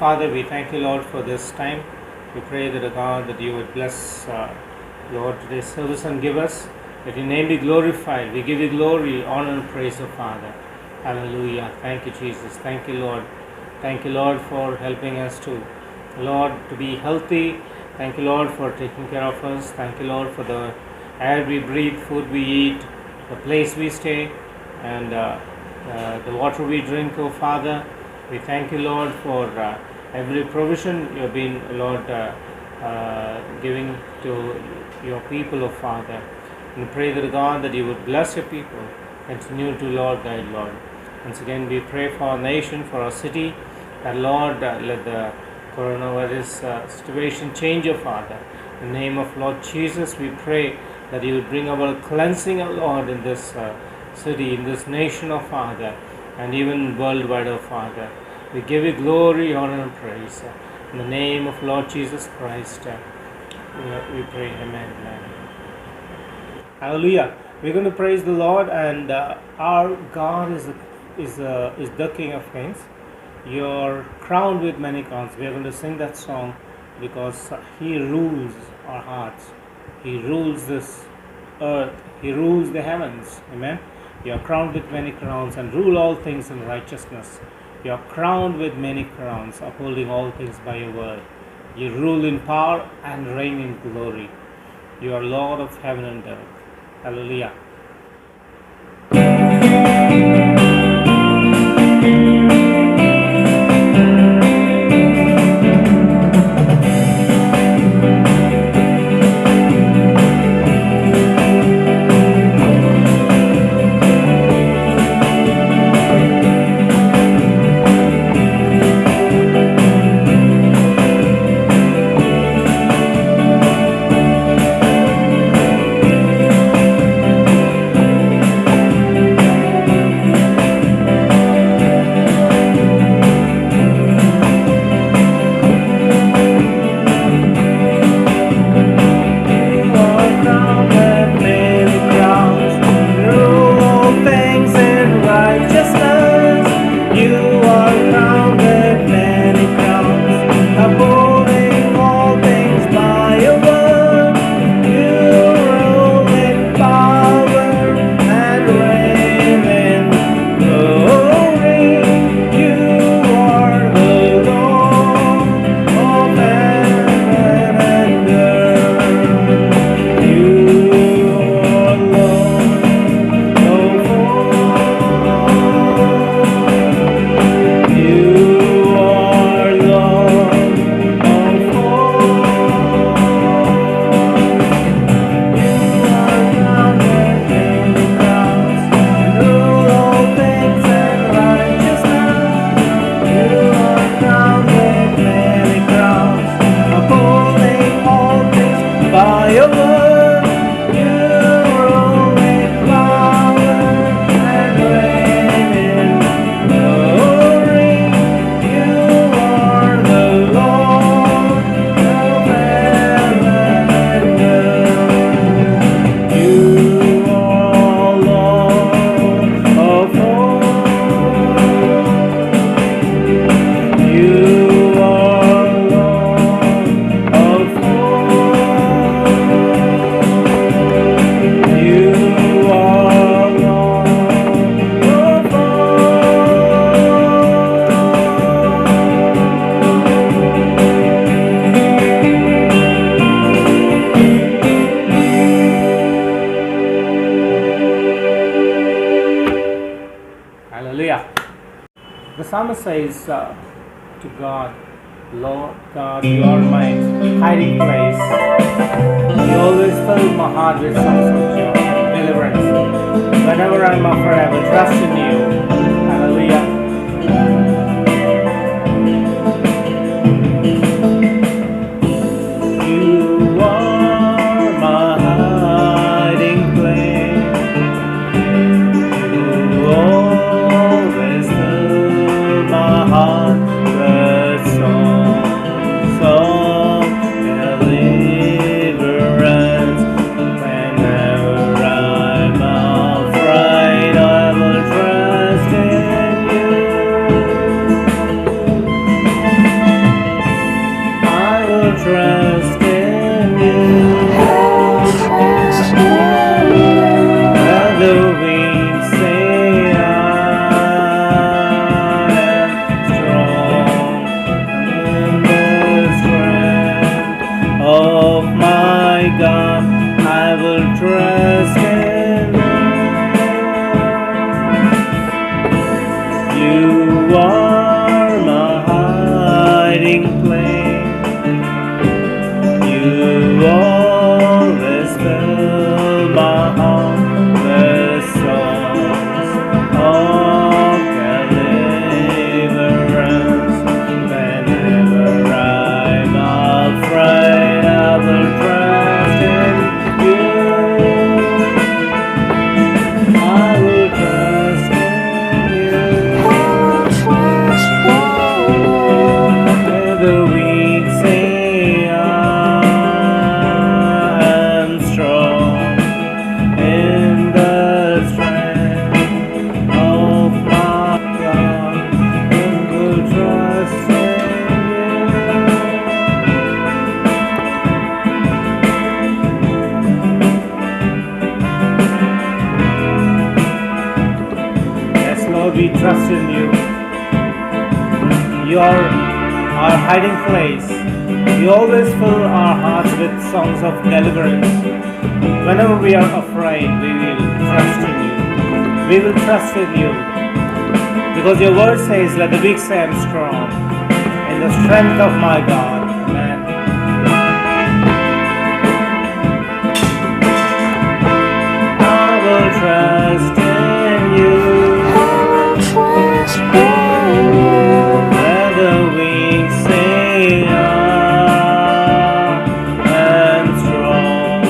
Father, we thank you, Lord, for this time. We pray that, God, that you would bless, Lord, today's service and give us, that your name be glorified. We give you glory, honor, and praise, O Father. Hallelujah. Thank you, Jesus. Thank you, Lord. Thank you, Lord, for helping us Lord, to be healthy. Thank you, Lord, for taking care of us. Thank you, Lord, for the air we breathe, food we eat, the place we stay, and the water we drink, O Father. We thank you, Lord, for every provision you have been, Lord, giving to your people, O Father. We pray that, God, that you would bless your people. Continue to, Lord, guide, Lord. Once again, we pray for our nation, for our city, that, Lord, let the coronavirus situation change, O Father. In the name of Lord Jesus, we pray that you would bring about cleansing, O Lord, in this city, in this nation, O Father, and even worldwide, O Father. We give you glory, honor, and praise. In the name of Lord Jesus Christ, we pray. Amen. Amen. Hallelujah. We're going to praise the Lord, and our God is the King of Kings. You're crowned with many crowns. We are going to sing that song because He rules our hearts. He rules this earth. He rules the heavens. Amen. You are crowned with many crowns and rule all things in righteousness. You are crowned with many crowns, upholding all things by your word. You rule in power and reign in glory. You are Lord of heaven and earth. Hallelujah. The psalmist says to God, Lord God, you are my hiding place. You always fill my heart with songs of joy, deliverance. Whenever I'm afraid, I will trust in you. Hallelujah. You are my hiding place. You always fill my heart with songs of deliverance. Whenever I'm afraid, I will trust. we trust in you. You are our hiding place. You always fill our hearts with songs of deliverance. Whenever we are afraid, we will trust in you. We will trust in you. Because your word says, let the weak say I am strong. In the strength of my God. Amen. I will trust in you. Let the weak say I am strong.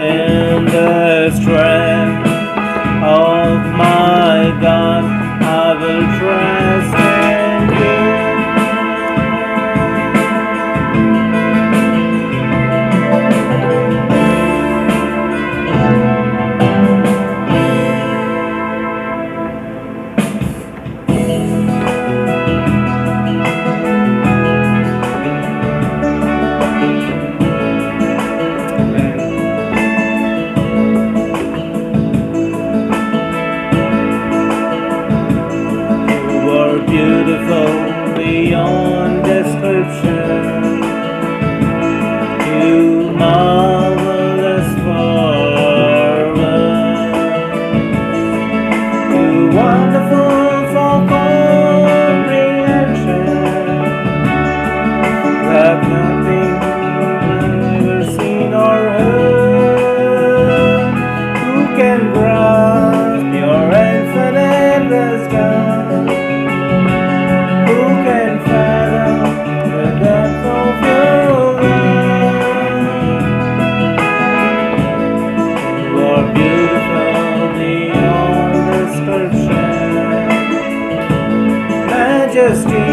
In the strength of my God, I will trust in you. You are beautiful beyond description. You marvelous forward. You wonderful for comprehension. That nothing ever seen or heard. Who can grasp your infinite wisdom? Who can fathom the depth of your love? You are beautiful beyond description. Majesty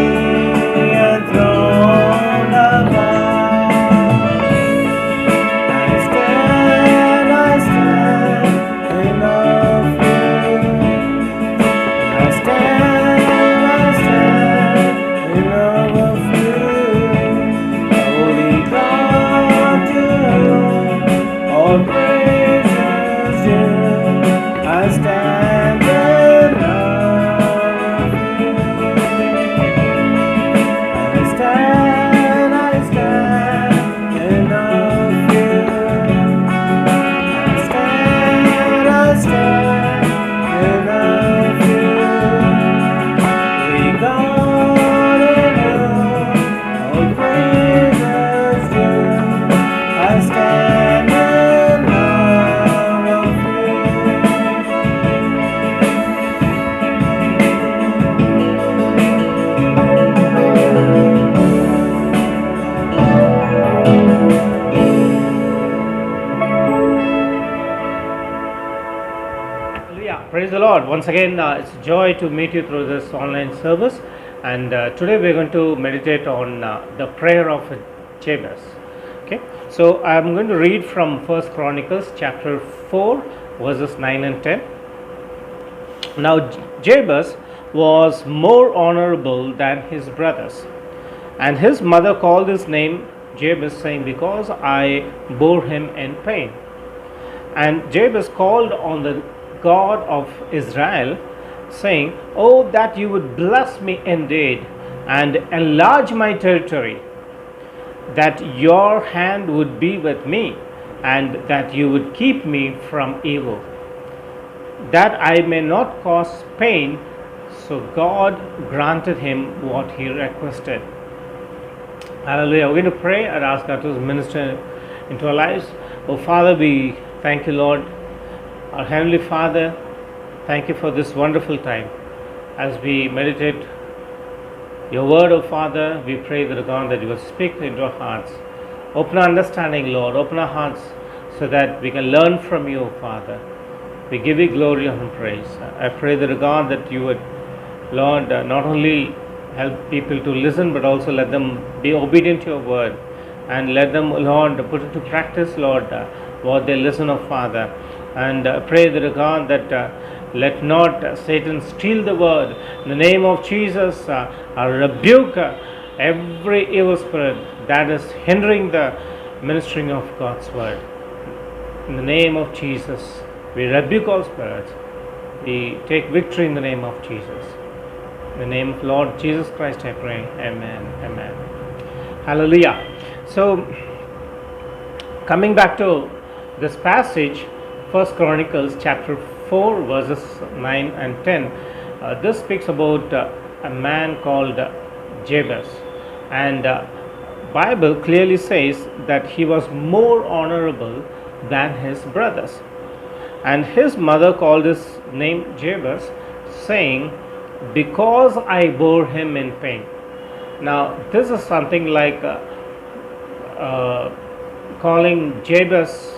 enthroned above. I stand in awe of you. I stand in awe of you. Holy God, to whom all praises due. I stand in awe of you. I stand in awe of you. I stand in awe of you. We God in whom all praises due. I stand in awe of you. Hallelujah. Praise the Lord. Once again, it's a joy to meet you through this online service. And today we're going to meditate on the prayer of Jabez. Okay, so I'm going to read from 1 Chronicles chapter 4, verses 9 and 10. Now Jabez was more honorable than his brothers, and his mother called his name Jabez, saying, because I bore him in pain. And Jabez called on the God of Israel, saying, oh, that you would bless me indeed, and enlarge my territory, that your hand would be with me, and that you would keep me from evil, that I may not cause pain. So God granted him what he requested. Hallelujah. We're going to pray and ask God to minister into our lives. Oh Father, we thank you, Lord. Our Heavenly Father, thank you for this wonderful time. As we meditate your word, oh Father, we pray that God that you will speak into our hearts. Open our understanding, Lord. Open our hearts so that we can learn from you, oh Father. We give you glory and praise. I pray that God that you would, Lord, not only help people to listen, but also let them be obedient to your word, and let them, Lord, put into practice, Lord, what they listen of, Father. And pray that God that let not Satan steal the word. In the name of Jesus, I rebuke every evil spirit that is hindering the ministering of God's word. In the name of Jesus, we rebuke all spirits. we take victory in the name of Jesus. In the name of Lord Jesus Christ I pray. Amen. Amen. Hallelujah. So, coming back to this passage, 1 Chronicles chapter 4 verses 9 and 10, this speaks about a man called Jabez, and Bible clearly says that he was more honorable than his brothers, and his mother called his name Jabez, saying, because I bore him in pain. Now this is something like calling Jabez,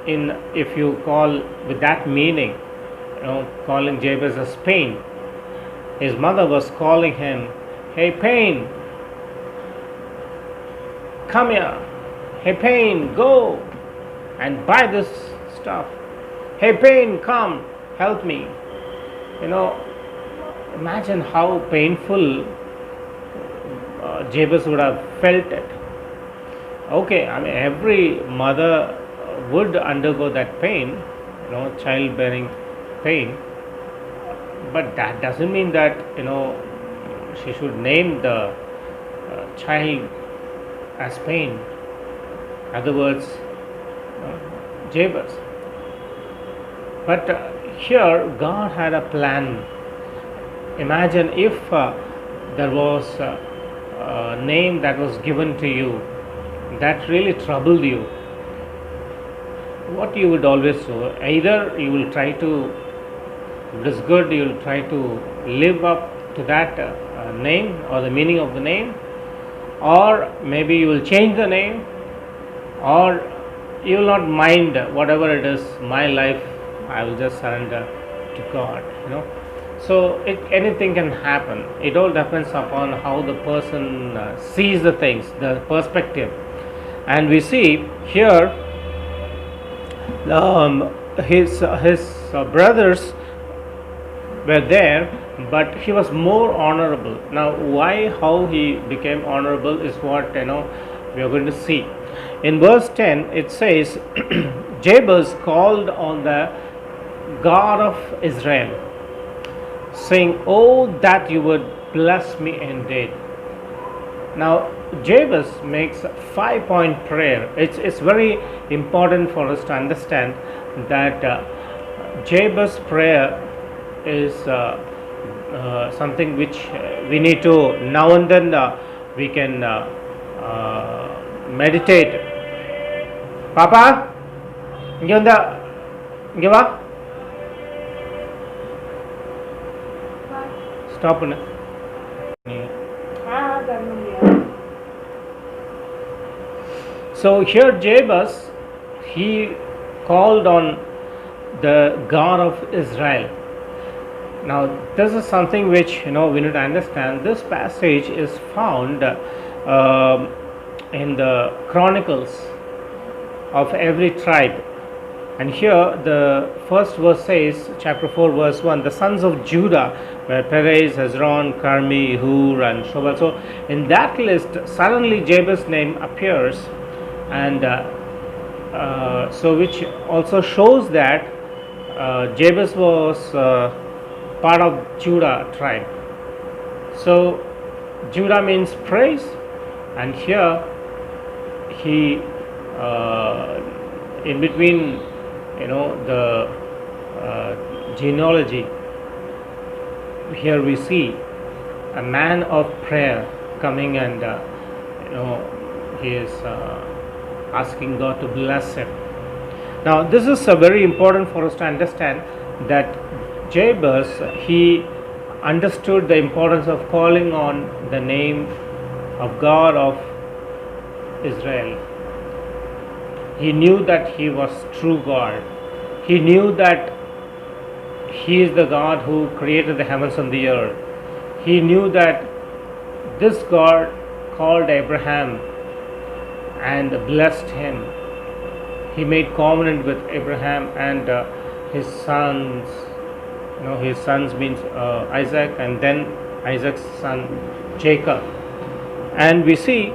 in if you call with that meaning, calling Jabez as pain. His mother was calling him, hey pain, come here. Hey pain, go and buy this stuff. Hey pain, come help me. Imagine how painful Jabez would have felt it. Okay, I mean every mother would undergo that pain, childbearing pain, but that doesn't mean that she should name the child as pain. In other words, Jabez. But here God had a plan. Imagine if there was a name that was given to you that really troubled you. What you would always do, either you will try to, if it is good, you will try to live up to that name or the meaning of the name, or maybe you will change the name, or you will not mind whatever it is, my life, I will just surrender to God. So anything can happen. It all depends upon how the person sees the things, the perspective. And we see here his brothers were there, but he was more honorable. Now how he became honorable is what we are going to see. In verse 10 it says, Jabez called on the God of Israel, saying, oh that you would bless me indeed. Now Jabez makes a 5-point prayer. It's very important for us to understand that Jabez's prayer is something which we need to now and then we can meditate. Papa, inge va. Stop. So here Jabez, he called on the God of Israel. Now this is something which we need to understand. This passage is found in the Chronicles of every tribe, and here the first verse says, chapter 4 verse 1, the sons of Judah were Perez, Hezron, Carmi, Hur and Shobal. So in that list suddenly Jabez's name appears, and so which also shows that Jabez was part of Judah tribe. So Judah means praise, and here he in between the genealogy, here we see a man of prayer coming, and he is asking God to bless him. Now this is very important for us to understand that Jabez, he understood the importance of calling on the name of God of Israel. He knew that he was true God. He knew that he is the God who created the heavens and the earth. He knew that this God called Abraham and blessed him. He made covenant with Abraham and his sons. His sons means Isaac, and then Isaac's son Jacob. And we see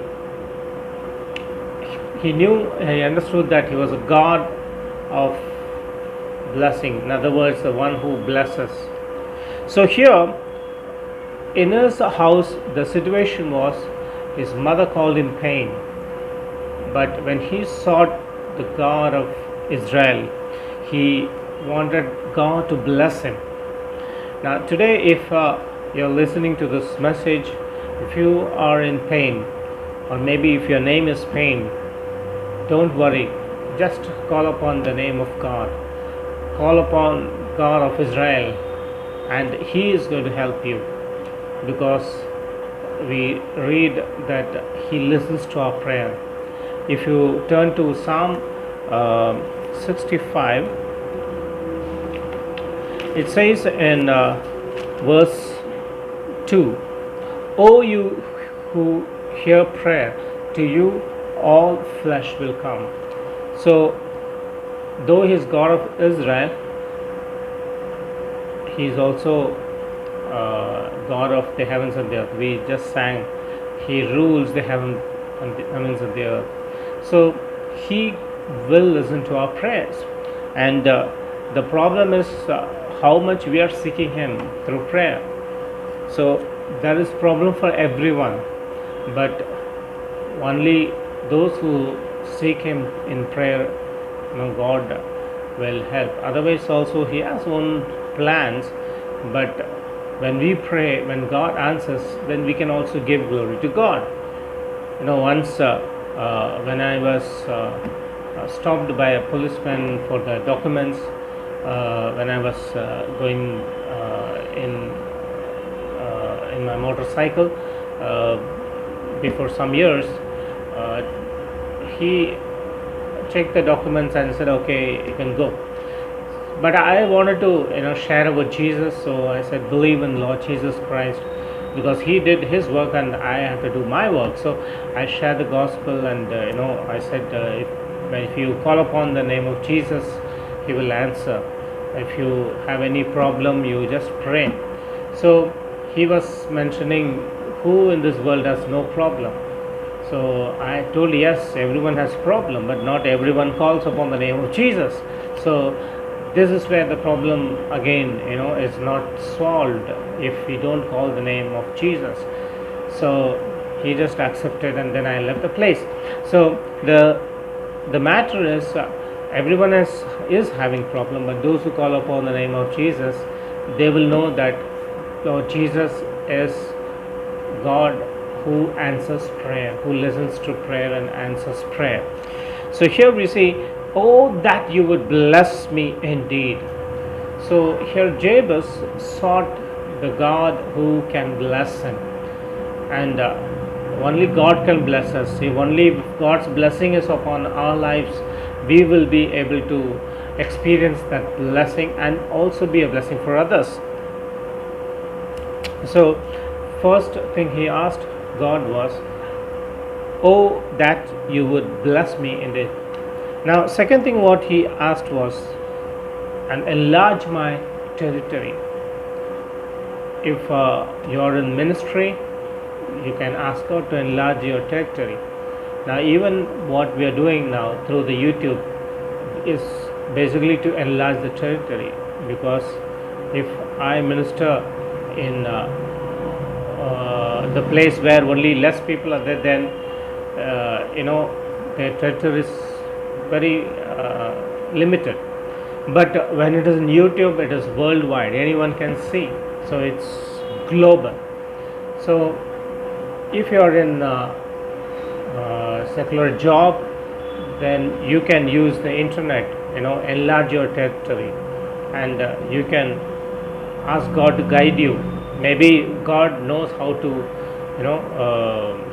he understood that he was a God of blessing. In other words, the one who blesses. So here in his house, the situation was his mother called him pain. But when he sought the God of Israel, he wanted God to bless him. Now, today, if you're listening to this message, if you are in pain, or maybe if your name is Pain, don't worry. Just call upon the name of God. Call upon God of Israel, and He is going to help you, because we read that He listens to our prayer. If you turn to Psalm 65, it says in verse 2, O you who hear prayer, to you all flesh will come. So, though He is God of Israel, He is also God of the heavens and the earth. We just sang, He rules the heavens and the earth. So He will listen to our prayers, and the problem is how much we are seeking Him through prayer. So there is problem for everyone, but only those who seek Him in prayer, God will help. Otherwise also He has own plans, but when we pray, when God answers, then we can also give glory to God. Once when I was stopped by a policeman for the documents, when I was going in my motorcycle before some years, he checked the documents and said, okay, you can go. But I wanted to share about Jesus, so I said, believe in Lord Jesus Christ, because He did His work and I have to do my work. So I shared the gospel, and I said, if you call upon the name of Jesus, He will answer. If you have any problem, you just pray. So he was mentioning who in this world has no problem. So I told, yes, everyone has problem, but not everyone calls upon the name of Jesus. So this is where the problem again, is not solved if we don't call the name of Jesus. So he just accepted, and then I left the place. So the matter is, everyone is having problem, but those who call upon the name of Jesus, they will know that Lord Jesus is God who answers prayer, who listens to prayer and answers prayer. So here we see, oh, that you would bless me indeed. So here Jabez sought the God who can bless him, and only God can bless us. If only God's blessing is upon our lives, we will be able to experience that blessing and also be a blessing for others. So first thing he asked God was, oh, that you would bless me indeed. Now second thing what he asked was, and enlarge my territory. If you are in ministry, you can ask God to enlarge your territory. Now even what we are doing now through the YouTube is basically to enlarge the territory, because if I minister in the place where only less people are there, then the territory is very limited. But when it is in YouTube, it is worldwide, anyone can see, so it's global. So if you are in secular job, then you can use the internet, enlarge your territory, and you can ask God to guide you. Maybe God knows how to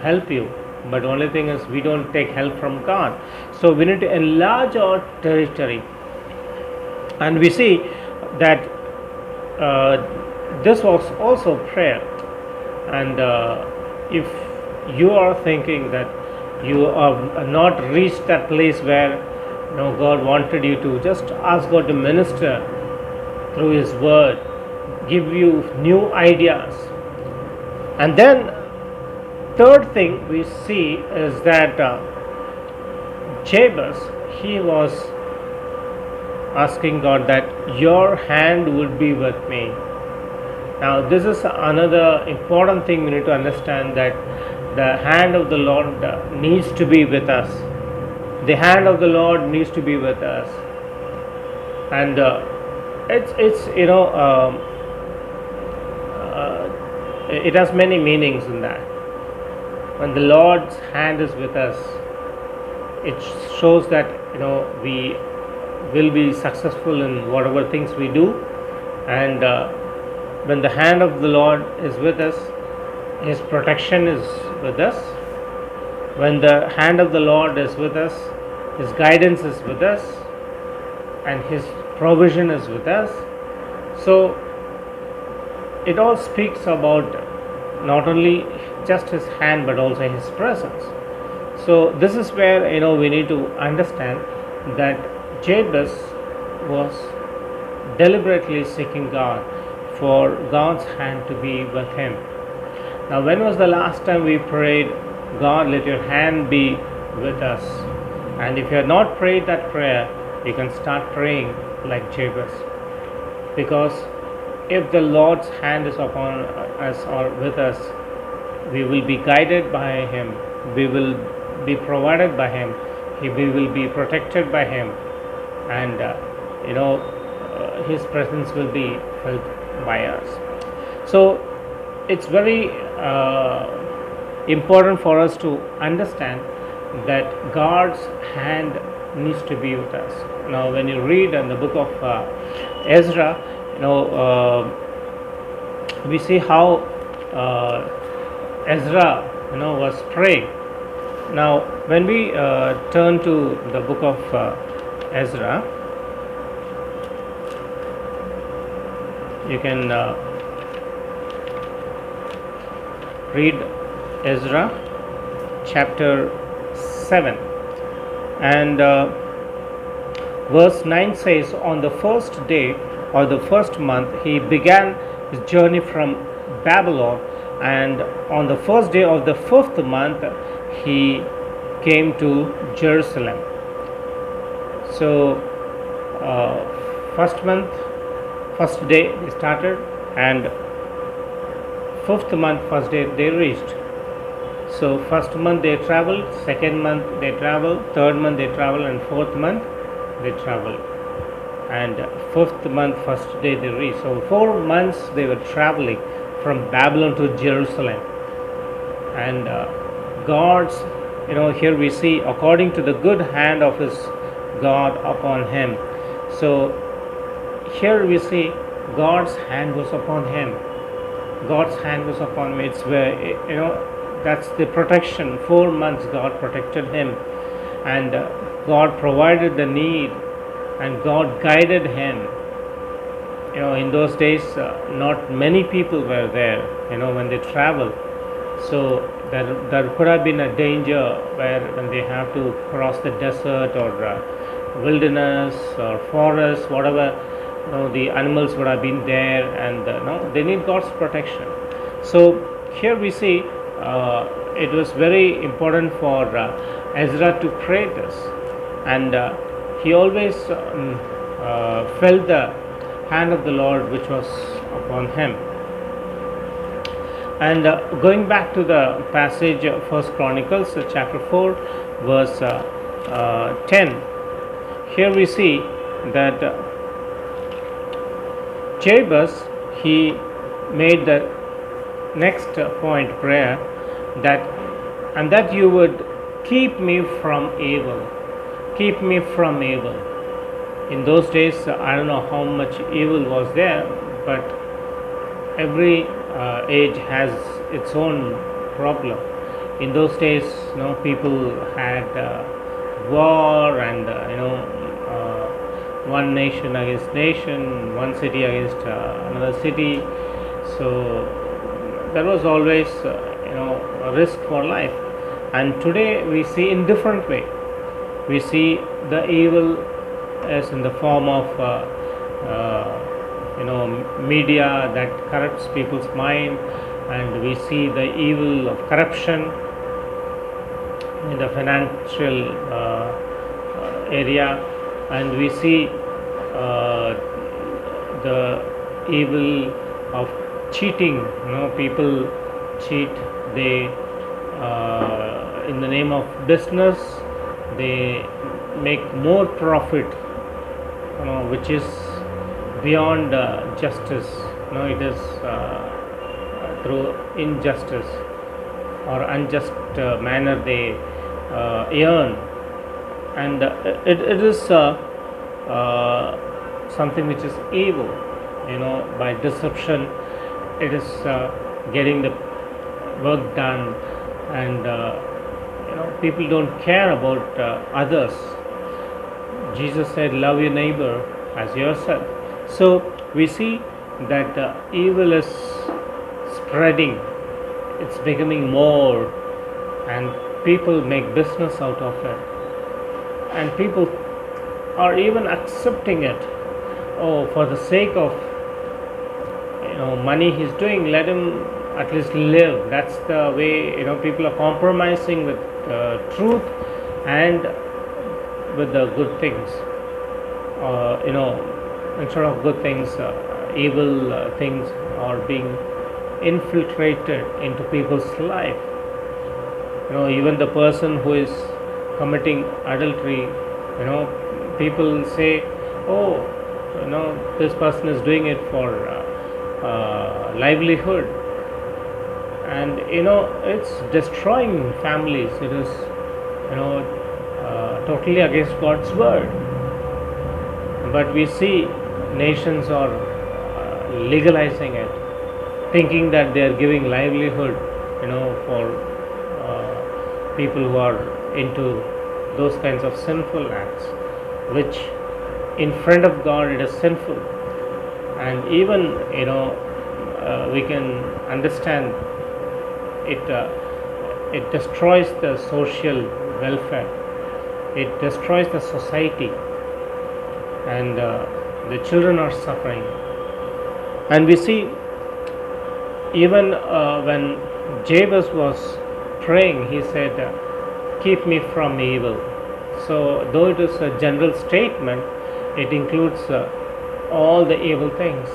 help you, but only thing is we don't take help from God. So we need to enlarge our territory, and we see that this was also prayer. And if you are thinking that you have not reached that place where God wanted you to, just ask God to minister through His word, give you new ideas. And then third thing we see is that Jabez, he was asking God that your hand would be with me. Now, this is another important thing we need to understand, that the hand of the Lord needs to be with us. The hand of the Lord needs to be with us, and it's it has many meanings in that. When the Lord's hand is with us, it shows that we will be successful in whatever things we do, and when the hand of the Lord is with us, His protection is with us. When the hand of the Lord is with us, His guidance is with us, and His provision is with us. So it all speaks about not only just His hand but also His presence. So this is where we need to understand that Jabez was deliberately seeking God for God's hand to be with him. Now, when was the last time we prayed, God, let your hand be with us? And if you have not prayed that prayer, you can start praying like Jabez. Because if the Lord's hand is upon us or with us, we will be guided by Him, we will be provided by Him, we will be protected by Him, and His presence will be felt by us. So it's very important for us to understand that God's hand needs to be with us. Now, when you read in the book of Ezra, we see how Ezra was praying. Now, when we turn to the book of Ezra, you can read Ezra chapter 7, and verse 9 says, on the first day or the first month he began his journey from Babylon, and on the first day of the 5th month he came to Jerusalem. So first month, first day they started, and 5th month, first day they reached. So first month they traveled, second month they traveled, third month they traveled, and 4th month they traveled, and 5th month, first day they reached. So 4 months they were traveling from Babylon to Jerusalem. And God's, here we see, according to the good hand of His God upon him. So here we see God's hand was upon him. God's hand was upon me. It's where, that's the protection. 4 months God protected him, and God provided the need, and God guided him. In those days, not many people were there, when they traveled. So there could have been a danger when they have to cross the desert or wilderness or forest, whatever. The animals would have been there, and they need God's protection. So here we see it was very important for Ezra to pray this, and he always felt the hand of the Lord which was upon him. And going back to the passage of 1 Chronicles chapter 4 verse 10, here we see that Jabez, he made the next point prayer, that you would keep me from evil. Keep me from evil. In those days, I don't know how much evil was there, but every age has its own problem. In those days, people had war, and one nation against nation, one city against another city. So there was always a risk for life. And today we see in different way. We see the evil as in the form of media that corrupts people's mind, and we see the evil of corruption in the financial area, and we see uh, the evil of cheating. People cheat. They in the name of business, they make more profit, which is beyond justice. It is through injustice or unjust manner they earn, and it is something which is evil. By deception, it is getting the work done, and people don't care about others. Jesus said, love your neighbor as yourself. So we see that evil is spreading, it's becoming more, and people make business out of it, and people are even accepting it. Oh, for the sake of money he's doing, let him at least live. That's the way people are compromising with truth and with the good things. Instead of good things, evil things are being infiltrated into people's life. Even the person who is committing adultery, people say, oh, this person is doing it for livelihood, and it's destroying families. It is totally against God's word. But we see nations are legalizing it, thinking that they are giving livelihood for people who are into those kinds of sinful acts, which in front of God it is sinful. And even we can understand it. It destroys the social welfare. It destroys the society, and the children are suffering. And we see even when Jabez was praying, he said, keep me from evil. So though it is a general statement, it includes all the evil things.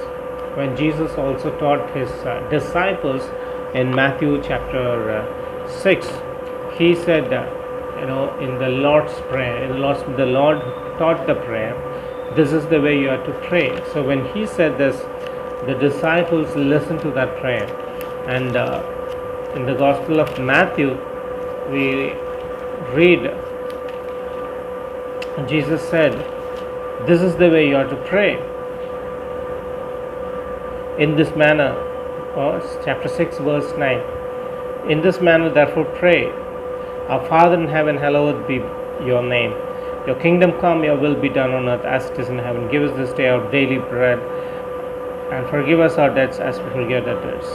When Jesus also taught his disciples in Matthew chapter 6, he said, in the Lord's Prayer, the Lord taught the prayer, this is the way you are to pray. So when he said this, the disciples listened to that prayer. And in the Gospel of Matthew, we read, Jesus said, this is the way you are to pray. In this manner, chapter 6 verse 9, in this manner therefore pray, our Father in heaven, hallowed be your name. Your kingdom come, your will be done on earth as it is in heaven. Give us this day our daily bread, and forgive us our debts as we forgive our debtors.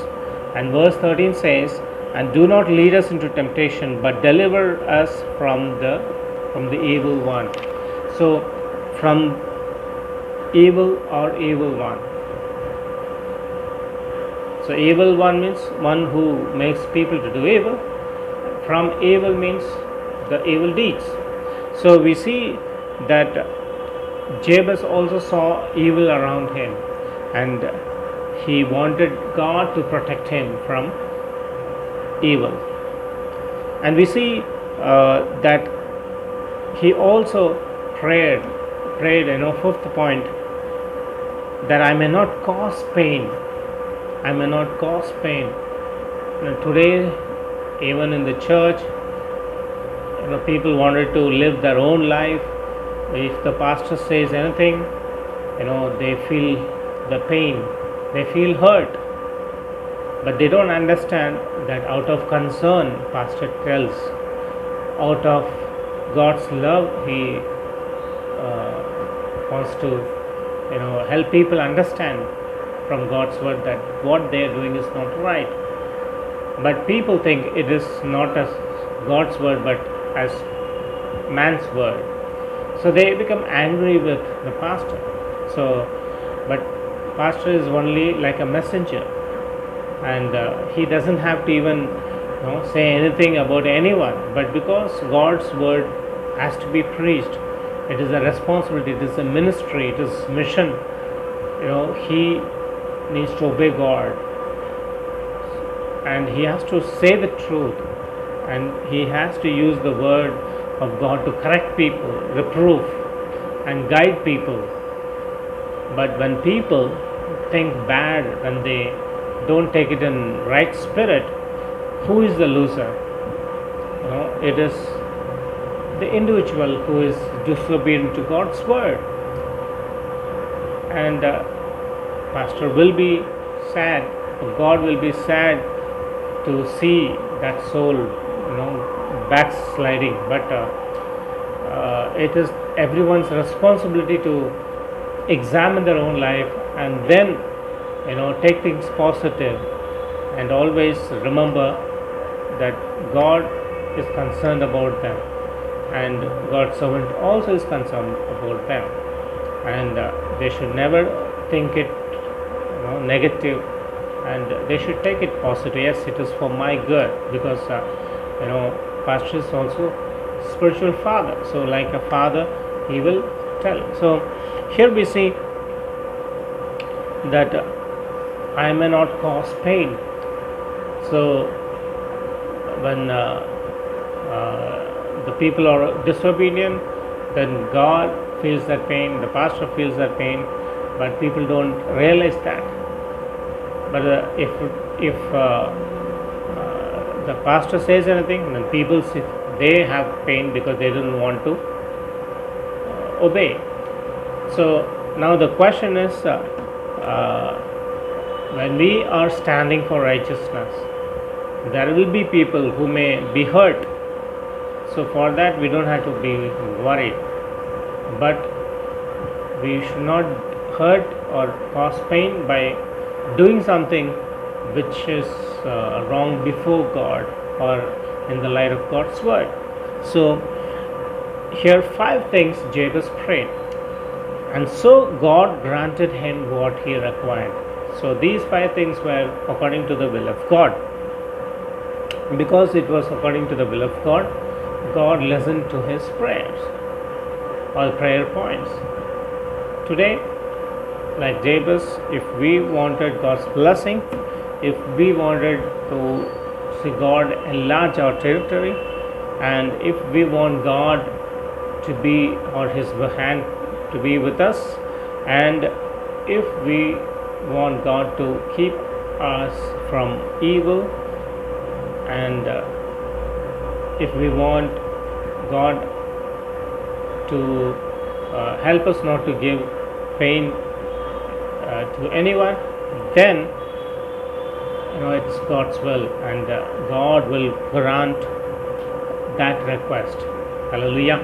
And verse 13 says, and do not lead us into temptation, but deliver us from the evil one. So from evil or evil one. So evil one means one who makes people to do evil. From evil means the evil deeds. So we see that Jabez also saw evil around him, and he wanted God to protect him from evil. And we see that he also prayed, fifth point, that I may not cause pain. I may not cause pain. Today, even in the church, people wanted to live their own life. If the pastor says anything, they feel the pain, they feel hurt. But they don't understand that out of concern, pastor tells, out of God's love, he wants to help people understand from God's word that what they are doing is not right. But people think it is not as God's word but as man's word. So they become angry with the pastor. But pastor is only like a messenger, and he doesn't have to even say anything about anyone. But because God's word has to be preached, It is a responsibility, it is a ministry, it is mission. He needs to obey God, and he has to say the truth, and he has to use the word of God to correct people, reprove, and guide people. But when people think bad, when they don't take it in right spirit, who is the loser? It is the individual who is disobedient to God's word. And pastor will be sad, God will be sad to see that soul backsliding. But it is everyone's responsibility to examine their own life, and then take things positive, and always remember that God is concerned about them, and God's servant also is concerned about them, and they should never think it negative, and they should take it positive. Yes, it is for my good, because pastor is also spiritual father, so like a father he will tell. So here we see that I may not cause pain. So when the people are disobedient, then God feels that pain, the pastor feels that pain, but people don't realize that. But if the pastor says anything, then people see they have pain because they don't want to obey. So now the question is, when we are standing for righteousness, there will be people who may be hurt. So for that we don't have to be worried, but we should not hurt or cause pain by doing something which is wrong before God or in the light of God's word. So here 5 things Jabez prayed, and so God granted him what he required. So these 5 things were according to the will of God. Because it was according to the will of God, God listened to his prayers or prayer points. Today, like Jabez, if we wanted God's blessing, if we wanted to see God enlarge our territory, and if we want God to be, or his hand to be with us, and if we want God to keep us from evil, and if we want God to help us not to give pain to anyone, then it's God's will, and God will grant that request. Hallelujah.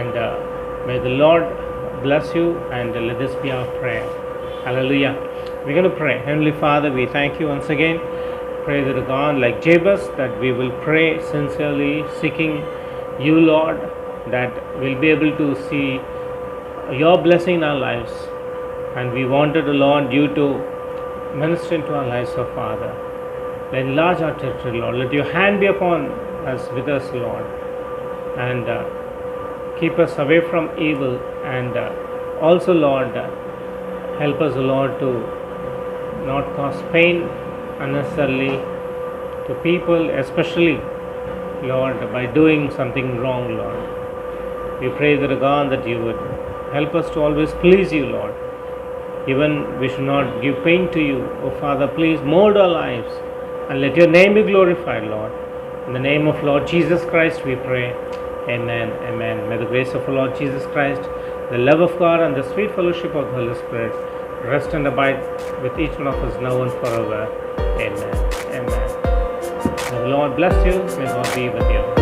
And may the Lord bless you, and let this be our prayer. Hallelujah. We're going to pray. Heavenly Father, we thank you once again. Pray that God, like Jabez, that we will pray sincerely, seeking you, Lord, that we'll be able to see your blessing in our lives. And we wanted, Lord, you to minister into our lives, oh Father. Enlarge our territory, Lord. Let your hand be upon us, with us, Lord, and keep us away from evil, and also, Lord, help us, Lord, to not cause pain unnecessarily to people, especially, Lord, by doing something wrong, Lord. We pray that, God, that you would help us to always please you, Lord. Even we should not give pain to you. Oh Father, please mold our lives, and let your name be glorified, Lord. In the name of Lord Jesus Christ we pray. Amen. Amen. May the grace of our Lord Jesus Christ, the love of God, and the sweet fellowship of the Holy Spirit rest and abide with each one of us now and forever. Amen. Amen. May the Lord bless you. May God be with you.